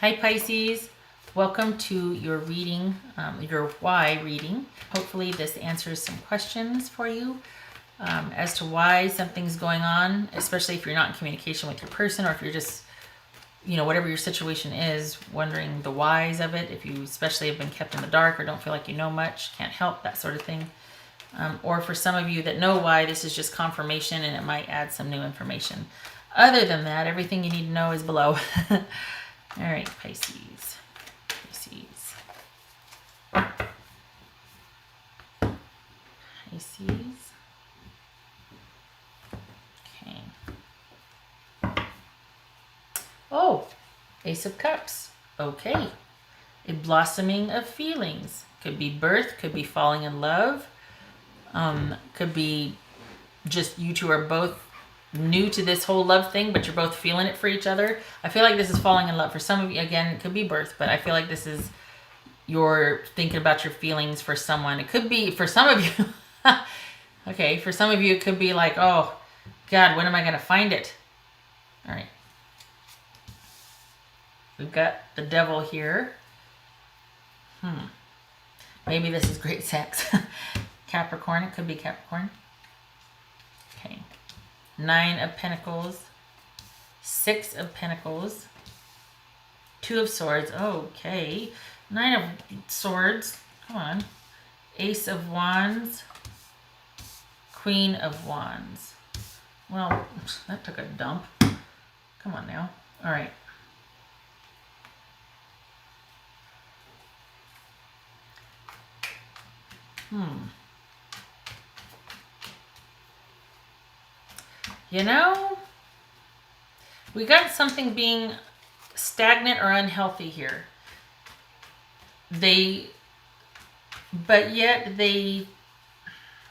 Hi Pisces, welcome to your reading, your why reading. Hopefully this answers some questions for you as to why something's going on, especially if you're not in communication with your person, or if you're just, whatever your situation is, wondering the whys of it, if you especially have been kept in the dark or don't feel like you know much, can't help, that sort of thing. Or for some of you that know why, this is just confirmation and it might add some new information. Other than that, everything you need to know is below. All right, Pisces. Pisces. Pisces. Okay. Oh, Ace of Cups. Okay. A blossoming of feelings. Could be birth, could be falling in love. Could be just you two are both new to this whole love thing, but you're both feeling it for each other. I feel like this is falling in love. For some of you, again, it could be birth, but I feel like this is you're thinking about your feelings for someone. It could be for some of you. Okay, for some of you, it could be like, oh, God, when am I going to find it? All right. We've got the devil here. Maybe this is great sex. Capricorn, it could be Capricorn. Okay. 9 of Pentacles, 6 of Pentacles, 2 of Swords. Okay. 9 of Swords. Come on. Ace of Wands, Queen of Wands. Well, that took a dump. Come on now. All right. We got something being stagnant or unhealthy here. All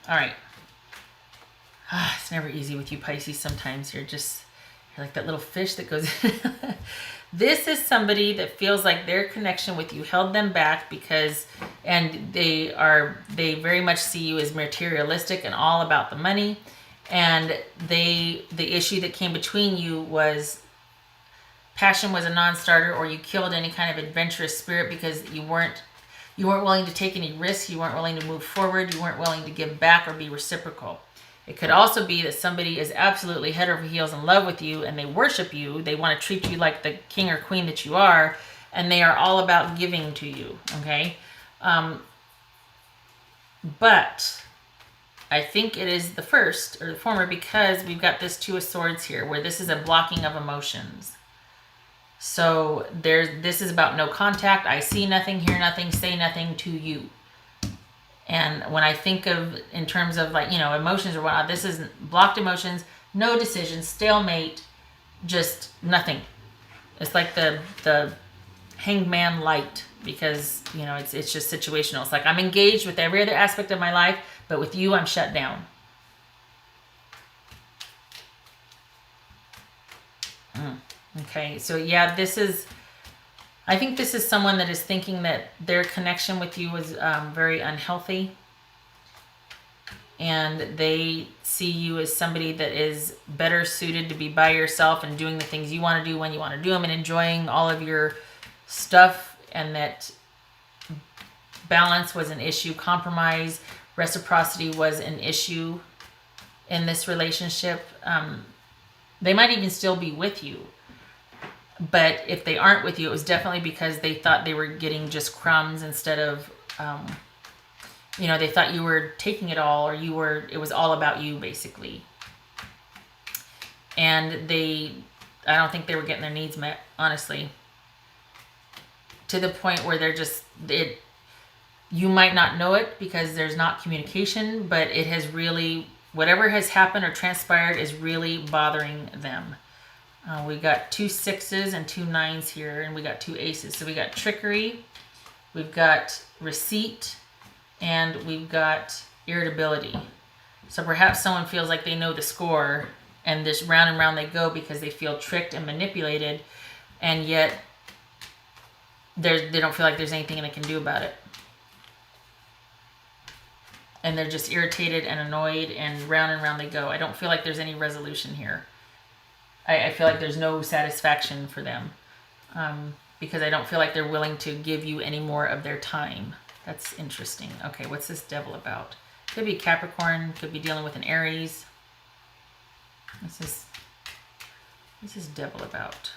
right. It's never easy with you Pisces. Sometimes you're like that little fish that goes. This is somebody that feels like their connection with you held them back and they very much see you as materialistic and all about the money. And the issue that came between you was passion was a non-starter, or you killed any kind of adventurous spirit because you weren't willing to take any risks, you weren't willing to move forward, you weren't willing to give back or be reciprocal. It could also be that somebody is absolutely head over heels in love with you and they worship you. They want to treat you like the king or queen that you are, and they are all about giving to you, okay? But I think it is the first or the former, because we've got this 2 of Swords here where this is a blocking of emotions. So this is about no contact. I see nothing, hear nothing, say nothing to you. And when I think of in terms of emotions or whatnot, this is blocked emotions, no decision, stalemate, just nothing. It's like the hanged man light, because it's just situational. It's like I'm engaged with every other aspect of my life, but with you I'm shut down. Okay, so yeah, I think this is someone that is thinking that their connection with you was very unhealthy. And they see you as somebody that is better suited to be by yourself and doing the things you want to do when you want to do them and enjoying all of your stuff, and that balance was an issue. Compromise, reciprocity was an issue in this relationship. They might even still be with you. But if they aren't with you, it was definitely because they thought they were getting just crumbs instead of, they thought you were taking it all, or it was all about you, basically. And I don't think they were getting their needs met, honestly. To the point where you might not know it because there's not communication, but it has really, whatever has happened or transpired is really bothering them. We got 2 6s and 2 9s here, and we got 2 aces. So we got trickery, we've got receipt, and we've got irritability. So perhaps someone feels like they know the score, and this round and round they go because they feel tricked and manipulated, and yet they don't feel like there's anything they can do about it. And they're just irritated and annoyed, and round they go. I don't feel like there's any resolution here. I feel like there's no satisfaction for them. because I don't feel like they're willing to give you any more of their time. That's interesting. Okay, what's this Devil about? Could be Capricorn, could be dealing with an Aries. What's this Devil about?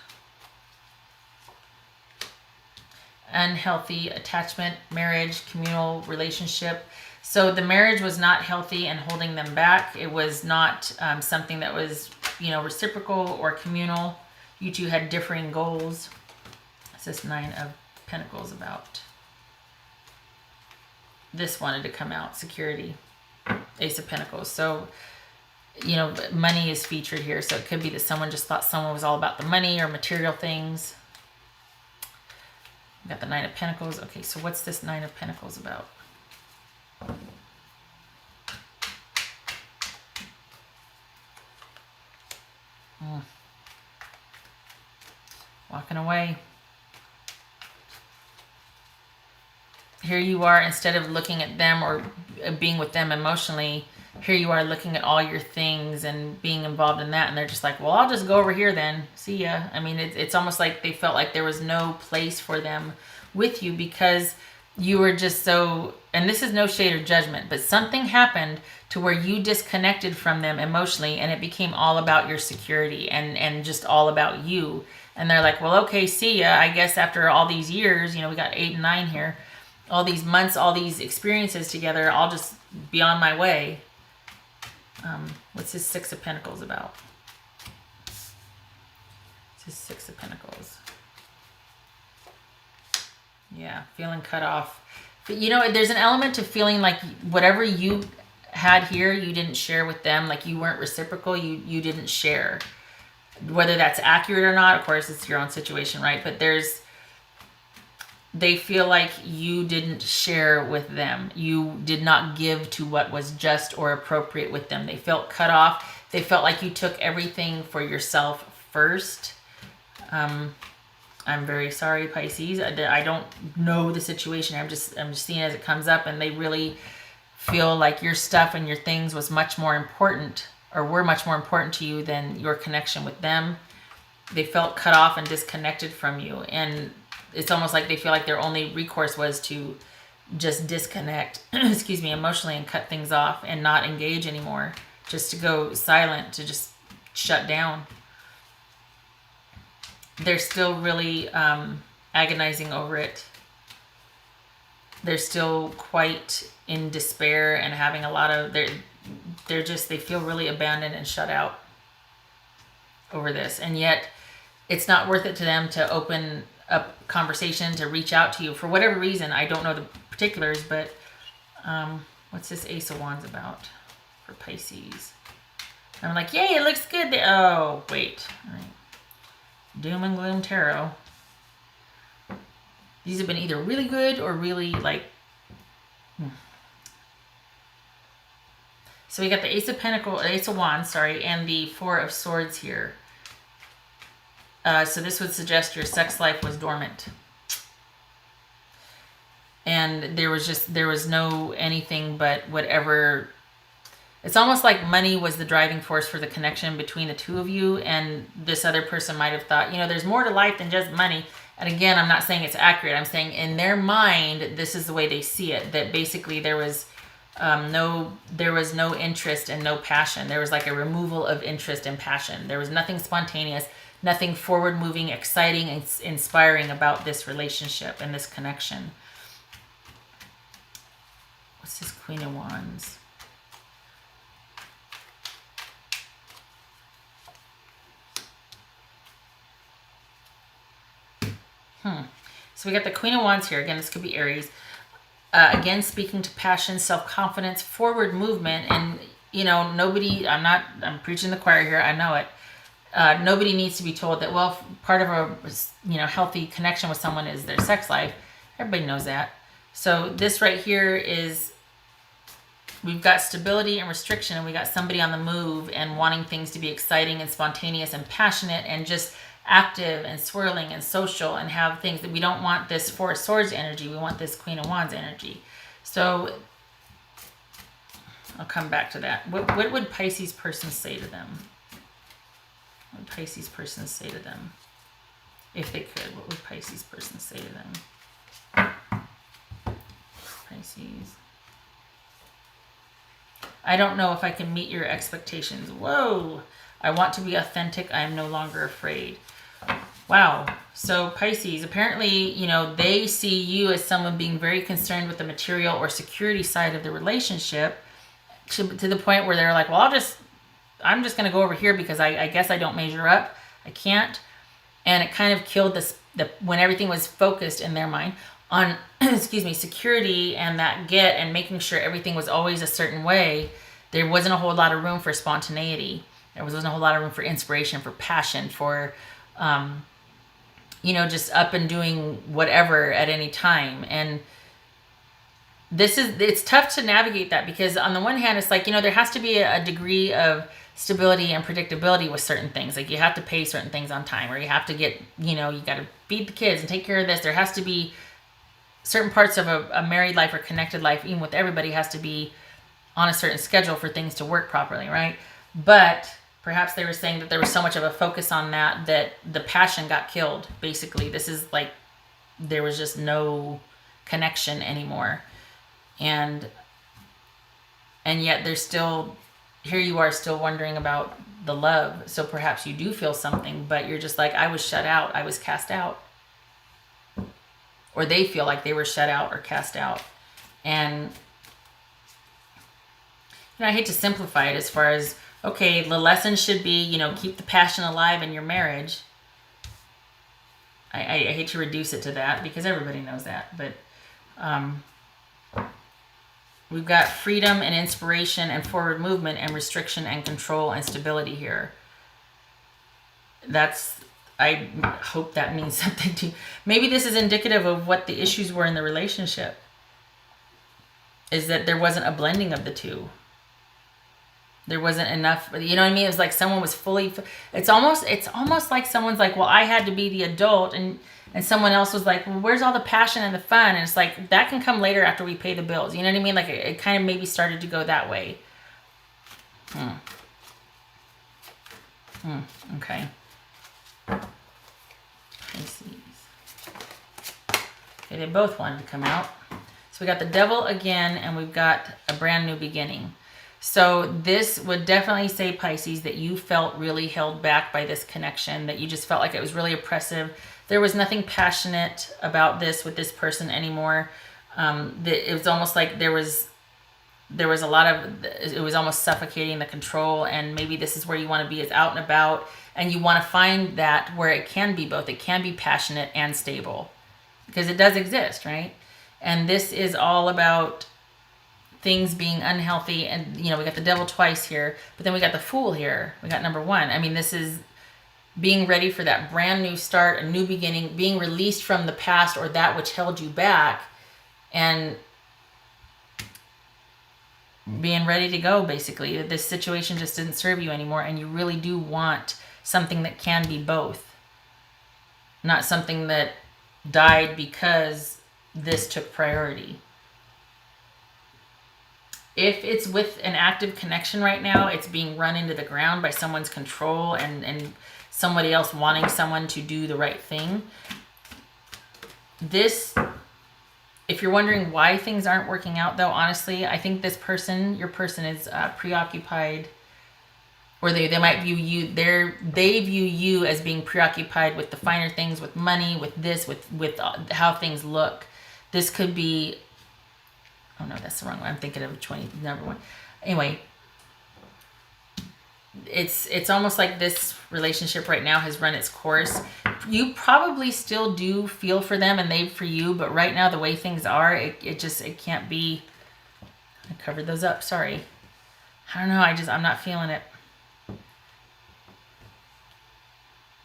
Unhealthy attachment, marriage, communal relationship. So the marriage was not healthy and holding them back. It was not something that was, reciprocal or communal. You two had differing goals. What's this Nine of Pentacles about? This wanted to come out, security. Ace of Pentacles. So, money is featured here. So it could be that someone just thought someone was all about the money or material things. We got the Nine of Pentacles. Okay, so what's this Nine of Pentacles about? Walking away. Here you are, instead of looking at them or being with them emotionally, here you are looking at all your things and being involved in that. And they're just like, well, I'll just go over here then. See ya. I mean, it's almost like they felt like there was no place for them with you because you were just so, and this is no shade or judgment, but something happened to where you disconnected from them emotionally and it became all about your security and just all about you. And they're like, well, okay, see ya. I guess after all these years, we got 8 and 9 here, all these months, all these experiences together, I'll just be on my way. What's this Six of Pentacles about? What's this Six of Pentacles? Yeah, feeling cut off. But there's an element to feeling like whatever you had here, you didn't share with them. Like you weren't reciprocal. You didn't share. Whether that's accurate or not, of course, it's your own situation, right? But they feel like you didn't share with them. You did not give to what was just or appropriate with them. They felt cut off. They felt like you took everything for yourself first. I'm very sorry, Pisces. I don't know the situation. I'm just seeing as it comes up, and they really feel like your stuff and your things was much more important, or were much more important to you than your connection with them. They felt cut off and disconnected from you, and it's almost like they feel like their only recourse was to just disconnect, excuse me, emotionally, and cut things off and not engage anymore, just to go silent, to just shut down. They're still really agonizing over it. They're still quite in despair and having a lot of, they feel really abandoned and shut out over this. And yet it's not worth it to them to open up conversation, to reach out to you for whatever reason. I don't know the particulars, but what's this Ace of Wands about for Pisces? I'm like, yay, it looks good. Oh, wait. All right. Doom and Gloom Tarot. These have been either really good or really like... So we got the Ace of Wands, and the Four of Swords here. So this would suggest your sex life was dormant. And there was no anything but whatever. It's almost like money was the driving force for the connection between the two of you, and this other person might have thought, there's more to life than just money. And again, I'm not saying it's accurate. I'm saying in their mind, this is the way they see it, that basically there was no interest and no passion. There was like a removal of interest and passion. There was nothing spontaneous, nothing forward-moving, exciting, and inspiring about this relationship and this connection. What's this Queen of Wands? So we got the Queen of Wands here. Again, this could be Aries. Again, speaking to passion, self-confidence, forward movement. And, I'm preaching the choir here. I know it. Nobody needs to be told that, well, part of a, healthy connection with someone is their sex life. Everybody knows that. So this right here is, we've got stability and restriction, and we got somebody on the move and wanting things to be exciting and spontaneous and passionate and just active and swirling and social, and have things that we don't want this Four of Swords energy. We want this Queen of Wands energy. So I'll come back to that. What would Pisces person say to them? What would Pisces person say to them? If they could, what would Pisces person say to them? Pisces. I don't know if I can meet your expectations. Whoa. I want to be authentic. I am no longer afraid. Wow. So Pisces, apparently, you know, they see you as someone being very concerned with the material or security side of the relationship to the point where they're like, well, I'm just going to go over here because I guess I don't measure up. I can't. And it kind of killed when everything was focused in their mind on, excuse me, security and that and making sure everything was always a certain way. There wasn't a whole lot of room for spontaneity. There wasn't a whole lot of room for inspiration, for passion, for, you know, just up and doing whatever at any time. And it's tough to navigate that because on the one hand, it's like, you know, there has to be a degree of stability and predictability with certain things. Like you have to pay certain things on time, or you have to get, you know, you got to feed the kids and take care of this. There has to be certain parts of a married life or connected life, even with everybody, has to be on a certain schedule for things to work properly, right? But perhaps they were saying that there was so much of a focus on that the passion got killed. Basically, this is like there was just no connection anymore. And yet there's still, here you are still wondering about the love. So perhaps you do feel something, but you're just like, I was shut out. I was cast out. Or they feel like they were shut out or cast out. And you know, I hate to simplify it as far as, okay, the lesson should be, you know, keep the passion alive in your marriage. I hate to reduce it to that because everybody knows that. But we've got freedom and inspiration and forward movement and restriction and control and stability here. I hope that means something to you. Maybe this is indicative of what the issues were in the relationship. Is that there wasn't a blending of the two. There wasn't enough, you know what I mean? It was like someone was fully, it's almost like someone's like, well, I had to be the adult, and someone else was like, well, where's all the passion and the fun? And it's like, that can come later after we pay the bills. You know what I mean? Like it kind of maybe started to go that way. Okay. Pisces. Okay, they both wanted to come out. So we got the Devil again, and we've got a brand new beginning. So this would definitely say, Pisces, that you felt really held back by this connection, that you just felt like it was really oppressive. There was nothing passionate about this with this person anymore. It was almost like there was a lot of, it was almost suffocating, the control, and maybe this is where you want to be, is out and about, and you want to find that where it can be both. It can be passionate and stable, because it does exist, right? And this is all about things being unhealthy. And, you know, we got the Devil twice here, but then we got the Fool here. We got number one. I mean, this is being ready for that brand new start, a new beginning, being released from the past or that which held you back, and being ready to go, basically. This situation just didn't serve you anymore, and you really do want something that can be both. Not something that died because this took priority. If it's with an active connection right now, it's being run into the ground by someone's control and somebody else wanting someone to do the right thing. This, if you're wondering why things aren't working out, though, honestly, I think this person, your person, is preoccupied, or they might view you, they view you as being preoccupied with the finer things, with money, with this, with how things look. This could be, oh no, that's the wrong one. I'm thinking of number one. Anyway, it's almost like this relationship right now has run its course. You probably still do feel for them and they for you, but right now the way things are, it can't be. I covered those up, sorry. I don't know, I'm not feeling it.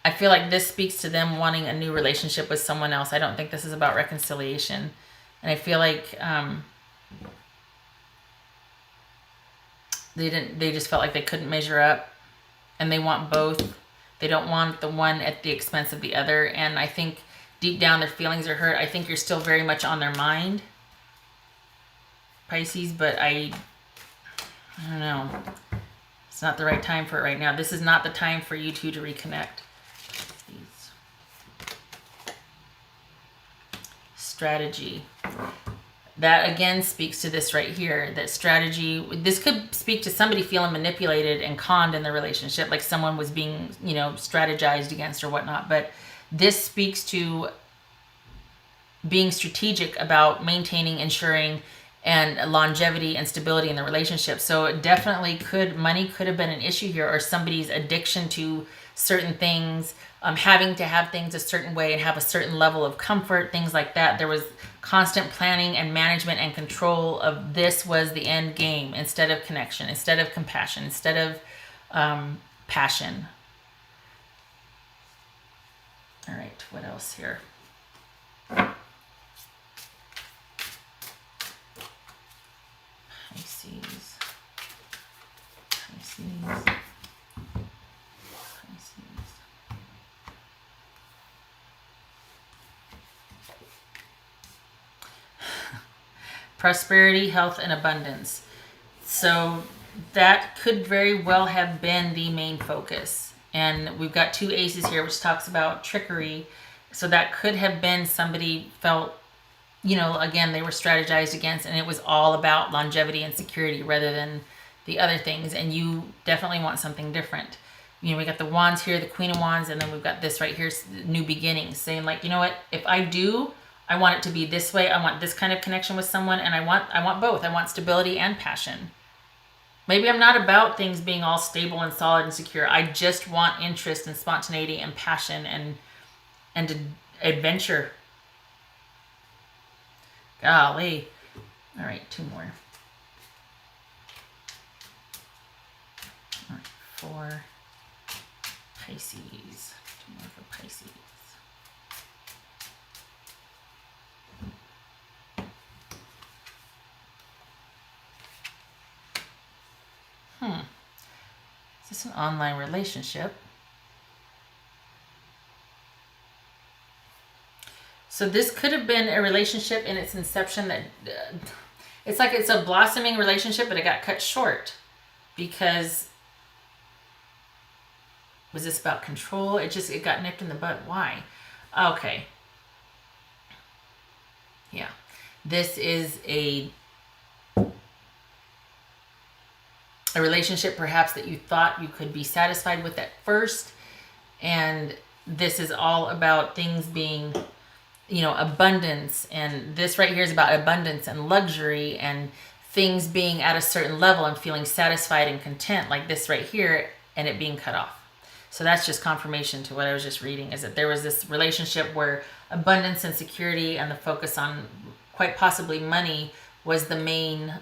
I feel like this speaks to them wanting a new relationship with someone else. I don't think this is about reconciliation. And I feel like they just felt like they couldn't measure up, and they want both. They don't want the one at the expense of the other. And I think deep down their feelings are hurt. I think you're still very much on their mind, Pisces, but I don't know. It's not the right time for it right now. This is not the time for you two to reconnect. strategy. That again speaks to this right here, that strategy. This could speak to somebody feeling manipulated and conned in the relationship, like someone was being, you know, strategized against or whatnot. But this speaks to being strategic about maintaining, ensuring, and longevity and stability in the relationship. So it definitely money could have been an issue here, or somebody's addiction to certain things, having to have things a certain way and have a certain level of comfort, things like that. There was constant planning and management and control of this was the end game, instead of connection, instead of compassion, instead of passion. All right, what else here? Pisces. Prosperity, health, and abundance. So that could very well have been the main focus. And we've got 2 aces here, which talks about trickery. So that could have been somebody felt, you know, again, they were strategized against, and it was all about longevity and security rather than the other things. And you definitely want something different. You know, we got the wands here, the Queen of Wands, and then we've got this right here, new beginnings, saying like, you know what, if I do, I want it to be this way. I want this kind of connection with someone, and I want both. I want stability and passion. Maybe I'm not about things being all stable and solid and secure. I just want interest and spontaneity and passion and adventure. Golly. All right, 2 more. All right, 4 Pisces. 2 more for Pisces. Is this an online relationship? So this could have been a relationship in its inception that it's like it's a blossoming relationship, but it got cut short because was this about control? It got nipped in the bud. Why? Okay. Yeah. This is a relationship perhaps that you thought you could be satisfied with at first, and this is all about things being, you know, abundance, and this right here is about abundance and luxury and things being at a certain level and feeling satisfied and content, like this right here, and it being cut off. So that's just confirmation to what I was just reading, is that there was this relationship where abundance and security and the focus on quite possibly money was the main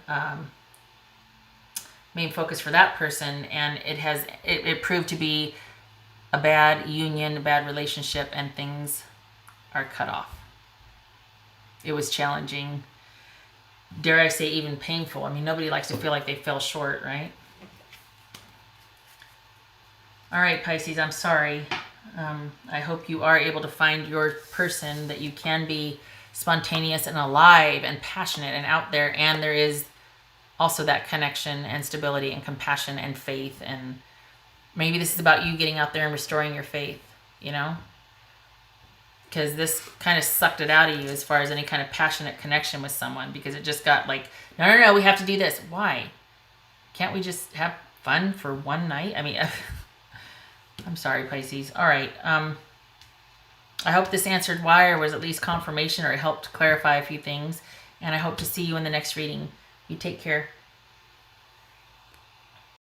focus for that person, and it proved to be a bad union, a bad relationship, and things are cut off. It was challenging, dare I say even painful. I mean, nobody likes to feel like they fell short, right? All right, Pisces, I'm sorry. I hope you are able to find your person, that you can be spontaneous and alive and passionate and out there, and there is also that connection and stability and compassion and faith. And maybe this is about you getting out there and restoring your faith, you know? Because this kind of sucked it out of you as far as any kind of passionate connection with someone, because it just got like, no, we have to do this. Why? Can't we just have fun for one night? I mean, I'm sorry, Pisces. All right. I hope this answered why, or was at least confirmation, or it helped clarify a few things. And I hope to see you in the next reading. You take care.